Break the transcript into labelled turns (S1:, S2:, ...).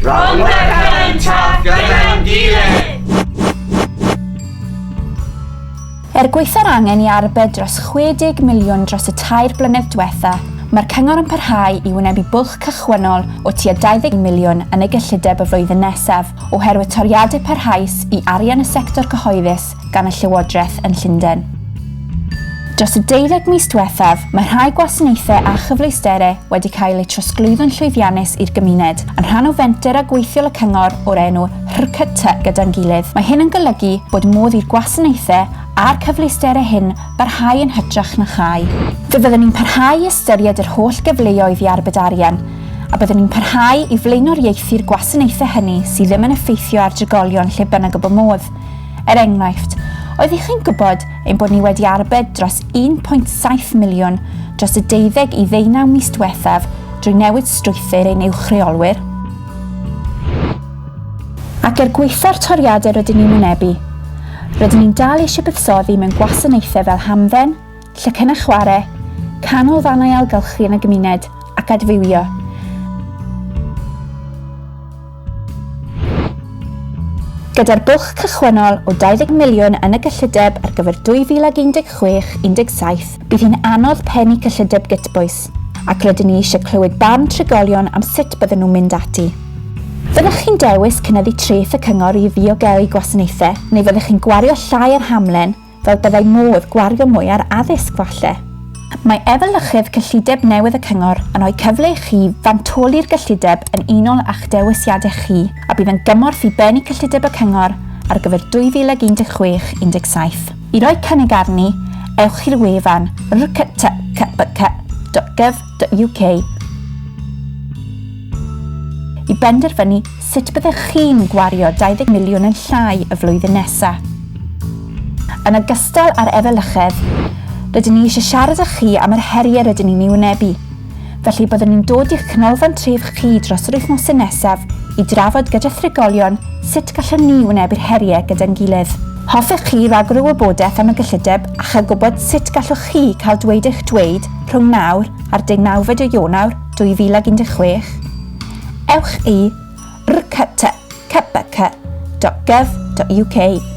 S1: Rhondda calentach gyda'n gilydd!
S2: Gweithio'r angen i arbed dros 60 miliwn dros y 2 blynedd diwetha, mae'r cyngor yn parhau i wynebu bwlch cychwynnol o tua 20 miliwn yn y gyllideb y flwyddyn nesaf oherwydd toriadau parhaus i arian y sector cyhoeddus gan y Llywodraeth yn Llundain. Dros y 12 mis diwethaf, mae rhai gwasanaethau a chyfleusterau wedi cael eu trosglwyddo'n llwyddiannus i'r gymuned yn rhan o fenter a gweithiol y cyngor o'r enw RCT gyda'n gilydd. Mae hyn yn golygu bod modd i'r gwasanaethau a'r cyfleusterau hyn barhau yn hytrach na chai. Fe byddwn ni'n parhau i ystyried yr holl gyfleoedd i arbed arian, a byddwn ni'n parhau i flaenoriaethu'r gwasanaethau hynny sydd ddim yn effeithio ar drigolion lle bynnag y bod modd. Enghraifft, oeddech chi'n gwybod ein bod ni wedi arbed dros 1.7 miliwn dros y 12 i 19 mis diwethaf drwy newid strwythur ein uwchreolwyr? Ac gweithio'r toriadau rydyn ni'n wynebu, rydyn ni'n dal eisiau buddsoddi mewn gwasanaethau fel hamdden, llecynnau chwarae, canolfannau ailgylchu yn y gymuned ac adfywio. Gyda'r bwlch cychwynnol o 20 miliwn yn y gyllideb ar gyfer 2016-17, bydd hi'n anodd pennu cyllideb gytbwys, ac rydyn ni eisiau clywed barn trigolion am sut bydden nhw'n mynd ati. Fyddech chi'n dewis cynyddu treth y cyngor i ddiogelu gwasanaethau, neu fyddech chi'n gwario llai ar hamlen fel byddai modd gwario mwy ar addysg falle? Mae efelychydd cyllideb newydd y cyngor yn rhoi cyfle i chi fantoli'r gyllideb yn unol a'ch dewisiadau chi, a bydd yn gymorth i bennu cyllideb y cyngor ar gyfer 2016-17. I roi cynnig arni, ewch i'r wefan rctcbc.gov.uk i benderfynu sut byddech chi'n gwario 20 miliwn yn llai y flwyddyn nesaf. Yn ogystal â'r efelychedd, rydyn ni eisiau siarad â chi am yr heriau rydyn ni'n ei wynebu. Felly byddwn ni'n dod i'ch canolfan tref chi dros yr wythnosau nesaf i drafod gyda thrigolion sut gallwn ni wynebu'r heriau gyda'n gilydd. Hoffech chi ragor o wybodaeth am y gyllideb a chael gwybod sut gallwch chi cael dweud eich dweud rhwng nawr a'r 19 Ionawr 2016? Ewch i rctcbc.gov.uk